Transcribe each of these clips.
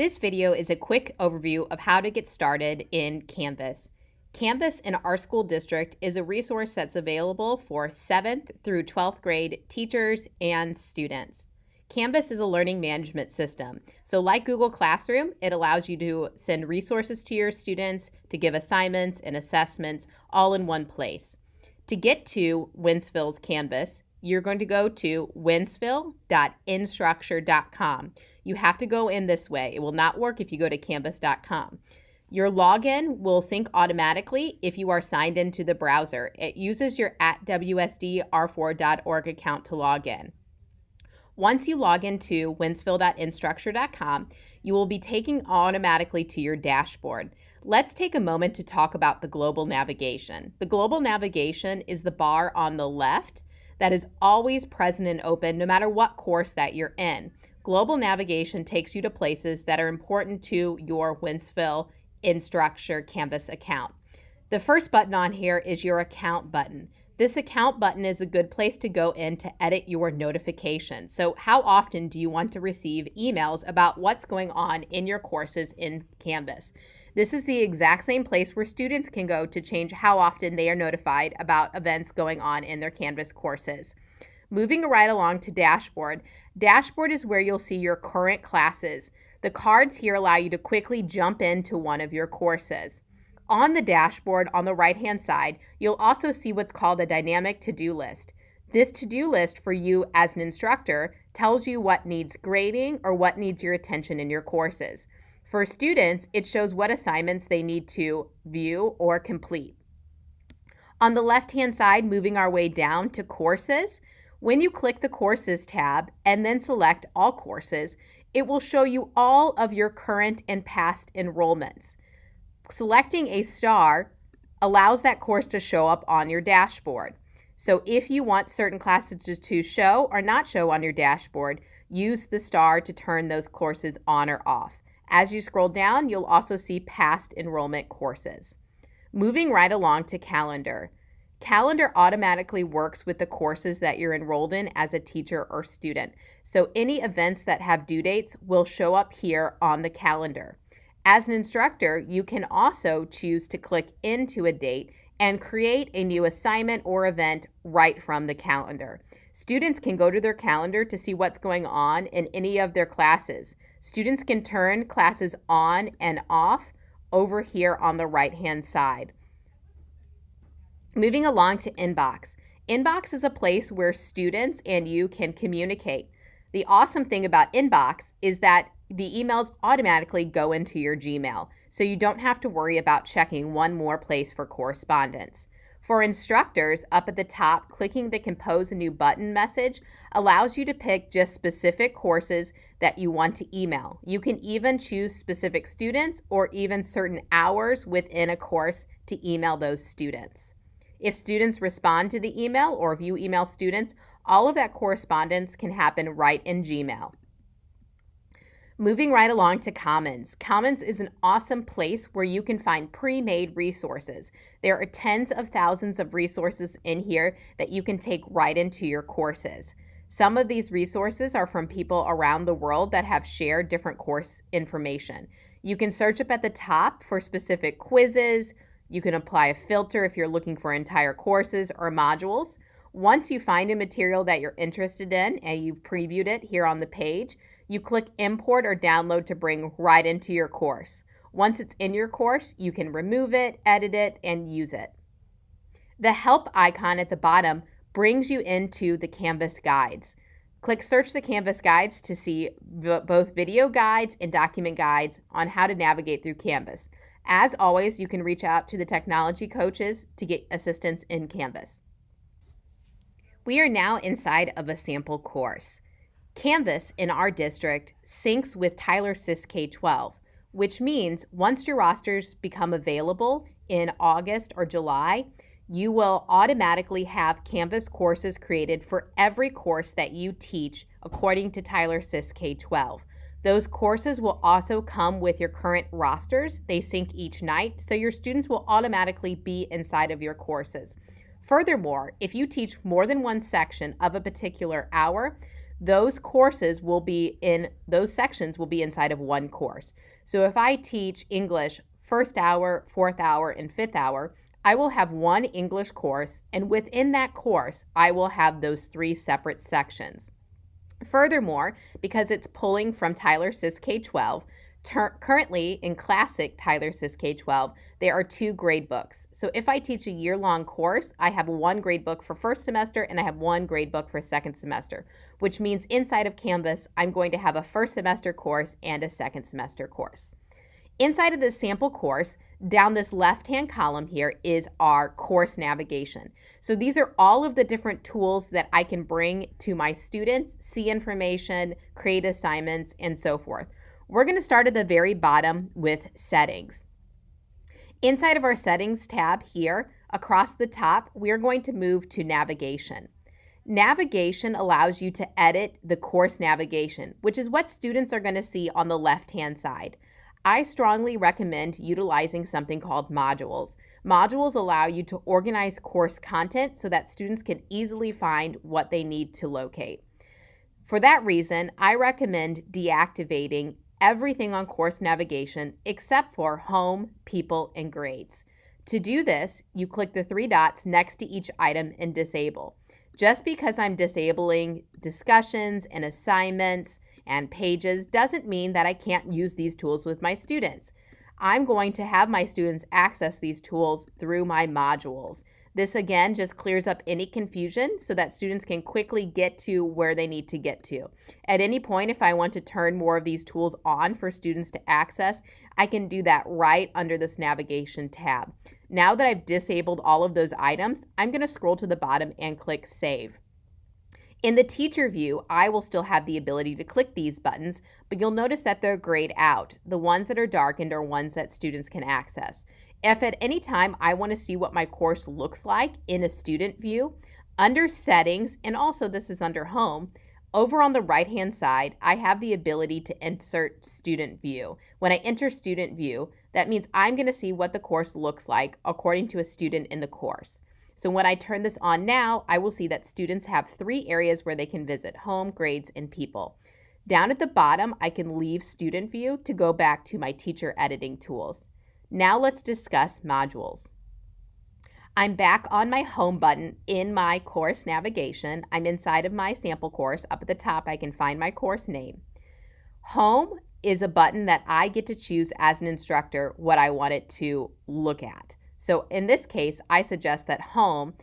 This video is a quick overview of how to get started in Canvas. Canvas in our school district is a resource that's available for 7th through 12th grade teachers and students. Canvas is a learning management system. So like Google Classroom, it allows you to send resources to your students, to give assignments and assessments all in one place. To get to Wentzville's Canvas, you're going to go to wentzville.instructure.com. You have to go in this way. It will not work if you go to canvas.com. Your login will sync automatically if you are signed into the browser. It uses your @wsdr4.org account to log in. Once you log into wentzville.instructure.com, you will be taken automatically to your dashboard. Let's take a moment to talk about the global navigation. The global navigation is the bar on the left that is always present and open no matter what course that you're in. Global navigation takes you to places that are important to your Wentzville Instructure Canvas account. The first button on here is your account button. This account button is a good place to go in to edit your notifications. So how often do you want to receive emails about what's going on in your courses in Canvas? This is the exact same place where students can go to change how often they are notified about events going on in their Canvas courses. Moving right along to Dashboard. Dashboard is where you'll see your current classes. The cards here allow you to quickly jump into one of your courses. On the dashboard on the right-hand side, you'll also see what's called a dynamic to-do list. This to-do list for you as an instructor tells you what needs grading or what needs your attention in your courses. For students, it shows what assignments they need to view or complete. On the left-hand side, moving our way down to courses, when you click the Courses tab and then select All Courses, it will show you all of your current and past enrollments. Selecting a star allows that course to show up on your dashboard. So if you want certain classes to show or not show on your dashboard, use the star to turn those courses on or off. As you scroll down, you'll also see past enrollment courses. Moving right along to Calendar. Calendar automatically works with the courses that you're enrolled in as a teacher or student. So any events that have due dates will show up here on the calendar. As an instructor, you can also choose to click into a date and create a new assignment or event right from the calendar. Students can go to their calendar to see what's going on in any of their classes. Students can turn classes on and off over here on the right-hand side. Moving along to Inbox. Inbox is a place where students and you can communicate. The awesome thing about Inbox is that the emails automatically go into your Gmail, so you don't have to worry about checking one more place for correspondence. For instructors, up at the top, clicking the Compose a New Button message allows you to pick just specific courses that you want to email. You can even choose specific students or even certain hours within a course to email those students. If students respond to the email or if you email students, all of that correspondence can happen right in Gmail. Moving right along to Commons. Commons is an awesome place where you can find pre-made resources. There are tens of thousands of resources in here that you can take right into your courses. Some of these resources are from people around the world that have shared different course information. You can search up at the top for specific quizzes. You can apply a filter if you're looking for entire courses or modules. Once you find a material that you're interested in and you've previewed it here on the page, you click import or download to bring right into your course. Once it's in your course, you can remove it, edit it, and use it. The help icon at the bottom brings you into the Canvas guides. Click search the Canvas guides to see both video guides and document guides on how to navigate through Canvas. As always, you can reach out to the technology coaches to get assistance in Canvas. We are now inside of a sample course. Canvas in our district syncs with Tyler Sys K-12, which means once your rosters become available in August or July, you will automatically have Canvas courses created for every course that you teach according to Tyler Sys K-12. Those courses will also come with your current rosters. They sync each night, so your students will automatically be inside of your courses. Furthermore, if you teach more than one section of a particular hour, those courses will be in, those sections will be inside of one course. So if I teach English first hour, fourth hour, and fifth hour, I will have one English course, and within that course, I will have those 3 separate sections. Furthermore, because it's pulling from Tyler Sys K-12, currently in Classic Tyler Sys K-12, there are 2 grade books. So if I teach a year-long course, I have 1 grade book for first semester and I have 1 grade book for second semester, which means inside of Canvas, I'm going to have a first semester course and a second semester course. Inside of this sample course, down this left-hand column here is our course navigation. So these are all of the different tools that I can bring to my students, see information, create assignments, and so forth. We're going to start at the very bottom with settings. Inside of our settings tab here, across the top, we are going to move to navigation. Navigation allows you to edit the course navigation, which is what students are going to see on the left-hand side. I strongly recommend utilizing something called modules. Modules allow you to organize course content so that students can easily find what they need to locate. For that reason, I recommend deactivating everything on course navigation except for home, people, and grades. To do this, you click the 3 dots next to each item and disable. Just because I'm disabling discussions and assignments and pages doesn't mean that I can't use these tools with my students. I'm going to have my students access these tools through my modules. This again just clears up any confusion so that students can quickly get to where they need to get to. At any point, if I want to turn more of these tools on for students to access, I can do that right under this navigation tab. Now that I've disabled all of those items, I'm going to scroll to the bottom and click Save. In the teacher view, I will still have the ability to click these buttons, but you'll notice that they're grayed out. The ones that are darkened are ones that students can access. If at any time I want to see what my course looks like in a student view, under Settings, and also this is under Home, over on the right-hand side, I have the ability to insert Student View. When I enter Student View, that means I'm going to see what the course looks like according to a student in the course. So when I turn this on now, I will see that students have 3 areas where they can visit: home, grades, and people. Down at the bottom, I can leave student view to go back to my teacher editing tools. Now let's discuss modules. I'm back on my home button in my course navigation. I'm inside of my sample course. Up at the top, I can find my course name. Home is a button that I get to choose as an instructor what I want it to look at. So in this case, I suggest that home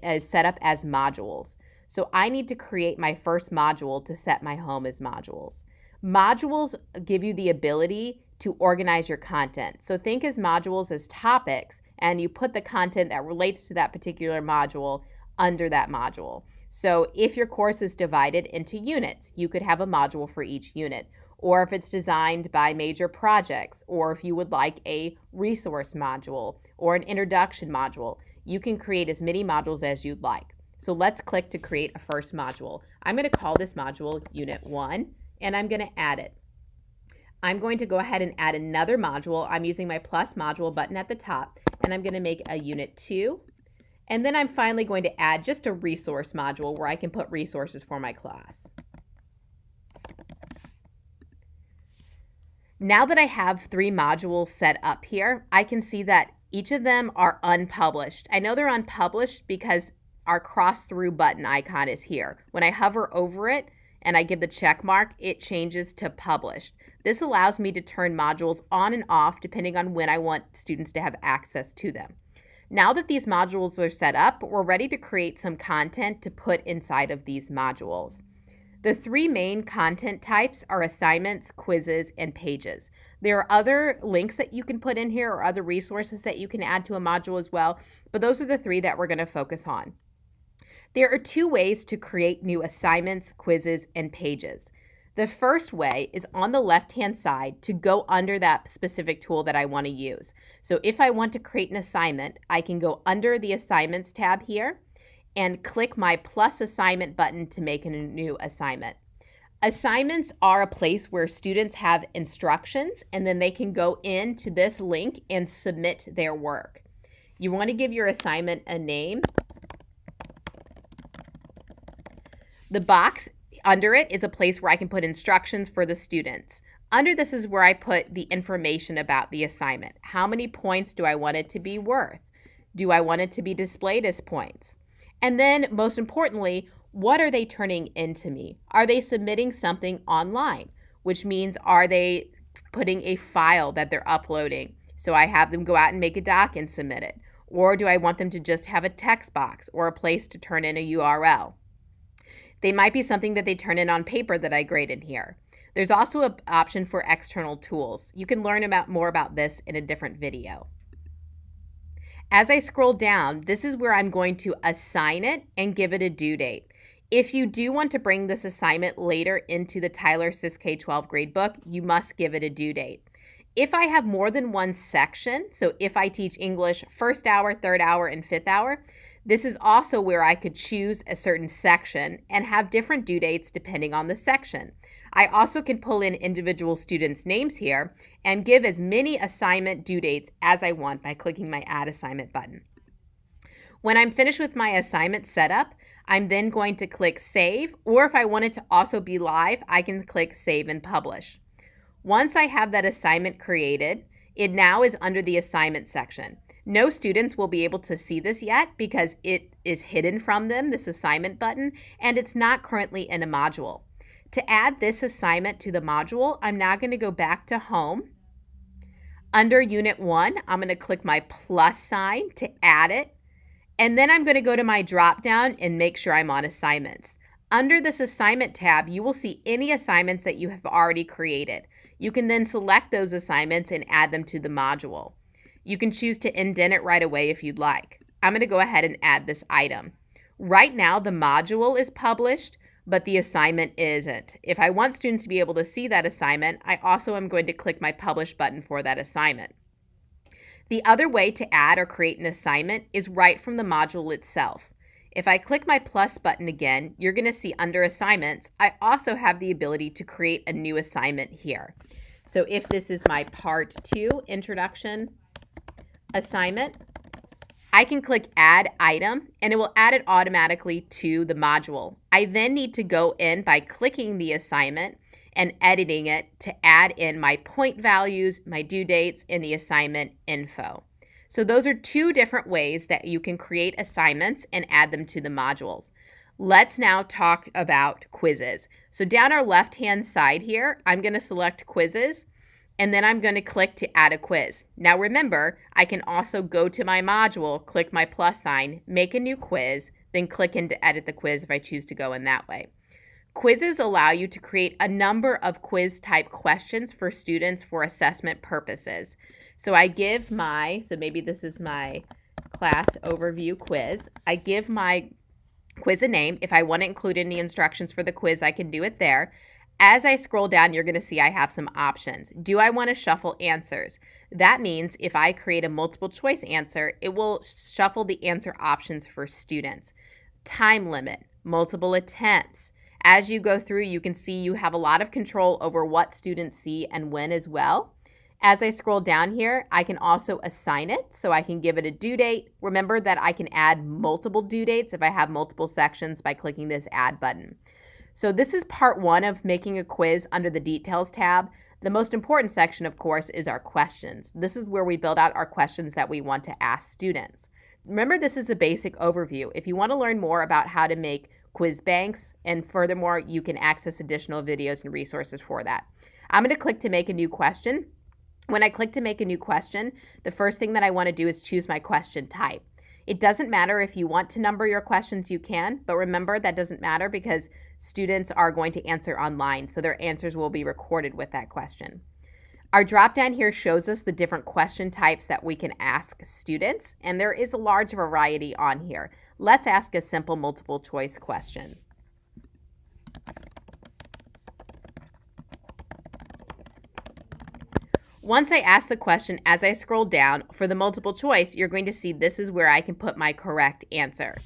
is set up as modules. So I need to create my first module to set my home as modules. Modules give you the ability to organize your content. So think as modules as topics, and you put the content that relates to that particular module under that module. So if your course is divided into units, you could have a module for each unit. Or if it's designed by major projects, or if you would like a resource module or an introduction module, you can create as many modules as you'd like. So let's click to create a first module. I'm going to call this module Unit 1, and I'm going to add it. I'm going to go ahead and add another module. I'm using my plus module button at the top, and I'm going to make a Unit 2. And then I'm finally going to add just a resource module where I can put resources for my class. Now that I have 3 modules set up here, I can see that each of them are unpublished. I know they're unpublished because our cross through button icon is here. When I hover over it and I give the check mark, it changes to published. This allows me to turn modules on and off depending on when I want students to have access to them. Now that these modules are set up, we're ready to create some content to put inside of these modules. The 3 main content types are assignments, quizzes, and pages. There are other links that you can put in here or other resources that you can add to a module as well, but those are the 3 that we're going to focus on. There are 2 ways to create new assignments, quizzes, and pages. The first way is on the left-hand side to go under that specific tool that I want to use. So if I want to create an assignment, I can go under the Assignments tab here and click my plus assignment button to make a new assignment. Assignments are a place where students have instructions and then they can go into this link and submit their work. You want to give your assignment a name. The box Under it is a place where I can put instructions for the students. Under this is where I put the information about the assignment. How many points do I want it to be worth? Do I want it to be displayed as points? And then, most importantly, what are they turning into me? Are they submitting something online? Which means, are they putting a file that they're uploading? So I have them go out and make a doc and submit it. Or do I want them to just have a text box or a place to turn in a URL? They might be something that they turn in on paper that I grade in here. There's also an option for external tools. You can learn more about this in a different video. As I scroll down, this is where I'm going to assign it and give it a due date. If you do want to bring this assignment later into the Tyler SIS K-12 gradebook, you must give it a due date. If I have more than one section, so if I teach English first hour, third hour, and fifth hour, this is also where I could choose a certain section and have different due dates depending on the section. I also can pull in individual students' names here and give as many assignment due dates as I want by clicking my Add Assignment button. When I'm finished with my assignment setup, I'm then going to click Save, or if I want it to also be live, I can click Save and Publish. Once I have that assignment created, it now is under the assignment section. No students will be able to see this yet because it is hidden from them, this assignment button, and it's not currently in a module. To add this assignment to the module, I'm now going to go back to Home. Under Unit 1, I'm going to click my plus sign to add it. And then I'm going to go to my drop down and make sure I'm on Assignments. Under this Assignment tab, you will see any assignments that you have already created. You can then select those assignments and add them to the module. You can choose to indent it right away if you'd like. I'm going to go ahead and add this item. Right now, the module is published, but the assignment isn't. If I want students to be able to see that assignment, I also am going to click my Publish button for that assignment. The other way to add or create an assignment is right from the module itself. If I click my plus button again, you're going to see under Assignments, I also have the ability to create a new assignment here. So if this is my Part 2 Introduction assignment, I can click Add Item, and it will add it automatically to the module. I then need to go in by clicking the assignment and editing it to add in my point values, my due dates, and the assignment info. So those are two different ways that you can create assignments and add them to the modules. Let's now talk about quizzes. So down our left-hand side here, I'm going to select Quizzes, and then I'm going to click to add a quiz. Now remember, I can also go to my module, click my plus sign, make a new quiz, then click in to edit the quiz if I choose to go in that way. Quizzes allow you to create a number of quiz type questions for students for assessment purposes. So I give so maybe this is my class overview quiz. I give my quiz a name. If I want to include any instructions for the quiz, I can do it there. As I scroll down, you're going to see I have some options. Do I want to shuffle answers? That means if I create a multiple choice answer, it will shuffle the answer options for students. Time limit, multiple attempts. As you go through, you can see you have a lot of control over what students see and when as well. As I scroll down here, I can also assign it, so I can give it a due date. Remember that I can add multiple due dates if I have multiple sections by clicking this Add button. So this is part 1 of making a quiz under the Details tab. The most important section, of course, is our questions. This is where we build out our questions that we want to ask students. Remember, this is a basic overview. If you want to learn more about how to make quiz banks, and furthermore, you can access additional videos and resources for that. I'm going to click to make a new question. When I click to make a new question, the first thing that I want to do is choose my question type. It doesn't matter if you want to number your questions, you can, but remember that doesn't matter because students are going to answer online, so their answers will be recorded with that question. Our drop down here shows us the different question types that we can ask students, and there is a large variety on here. Let's ask a simple multiple choice question. Once I ask the question, as I scroll down, for the multiple choice, you're going to see this is where I can put my correct answer.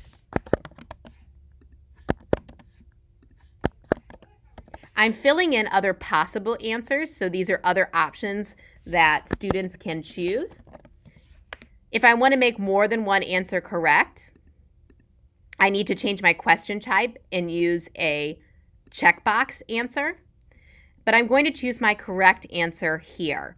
I'm filling in other possible answers, so these are other options that students can choose. If I want to make more than one answer correct, I need to change my question type and use a checkbox answer, but I'm going to choose my correct answer here.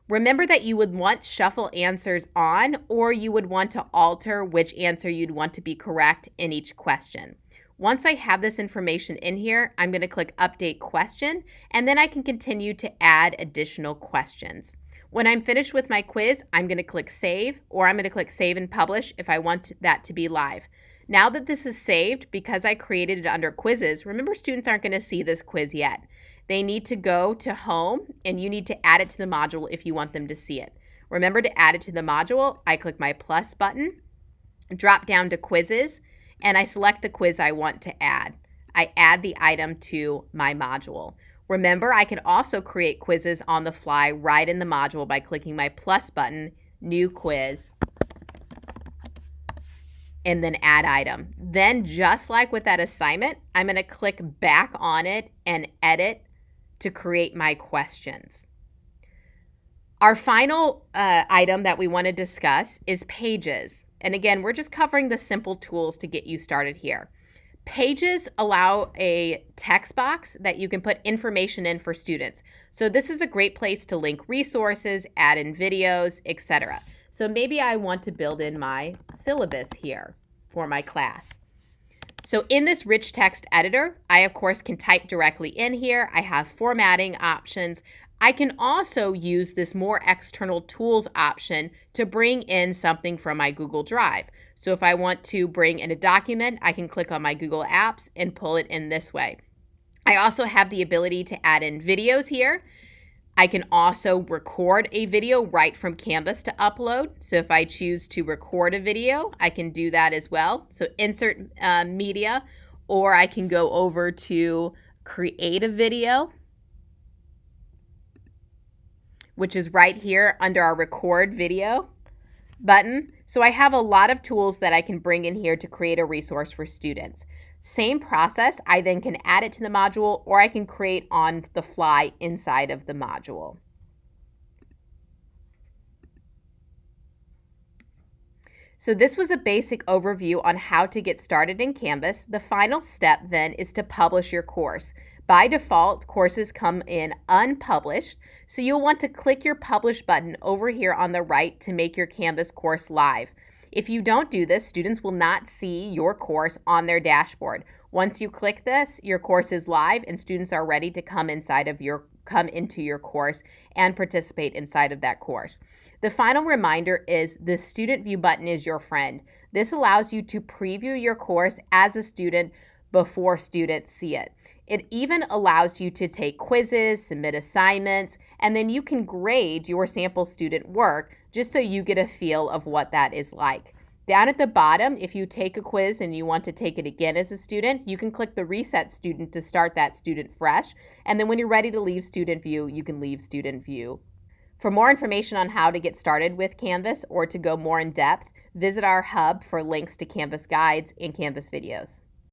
Remember that you would want shuffle answers on, or you would want to alter which answer you'd want to be correct in each question. Once I have this information in here, I'm going to click Update Question, and then I can continue to add additional questions. When I'm finished with my quiz, I'm going to click Save, or I'm going to click Save and Publish if I want that to be live. Now that this is saved, because I created it under quizzes, remember students aren't going to see this quiz yet. They need to go to Home, and you need to add it to the module if you want them to see it. Remember to add it to the module. I click my plus button, drop down to Quizzes, and I select the quiz I want to add. I add the item to my module. Remember, I can also create quizzes on the fly right in the module by clicking my plus button, New Quiz, and then Add Item. Then, just like with that assignment, I'm going to click back on it and Edit to create my questions. Our final item that we want to discuss is Pages. And again, we're just covering the simple tools to get you started here. Pages allow a text box that you can put information in for students. So this is a great place to link resources, add in videos, etc. So maybe I want to build in my syllabus here for my class. So in this rich text editor, I of course can type directly in here. I have formatting options. I can also use this more external tools option to bring in something from my Google Drive. So if I want to bring in a document, I can click on my Google Apps and pull it in this way. I also have the ability to add in videos here. I can also record a video right from Canvas to upload. So if I choose to record a video, I can do that as well. So insert media, or I can go over to create a video, which is right here under our record video button. So I have a lot of tools that I can bring in here to create a resource for students. Same process, I then can add it to the module, or I can create on the fly inside of the module. So this was a basic overview on how to get started in Canvas. The final step then is to publish your course. By default, courses come in unpublished, so you'll want to click your Publish button over here on the right to make your Canvas course live. If you don't do this, students will not see your course on their dashboard. Once you click this, your course is live and students are ready to come into your course and participate inside of that course. The final reminder is the Student View button is your friend. This allows you to preview your course as a student before students see it. It even allows you to take quizzes, submit assignments, and then you can grade your sample student work just so you get a feel of what that is like. Down at the bottom, if you take a quiz and you want to take it again as a student, you can click the Reset Student to start that student fresh. And then when you're ready to leave Student View, you can leave Student View. For more information on how to get started with Canvas or to go more in depth, visit our hub for links to Canvas guides and Canvas videos.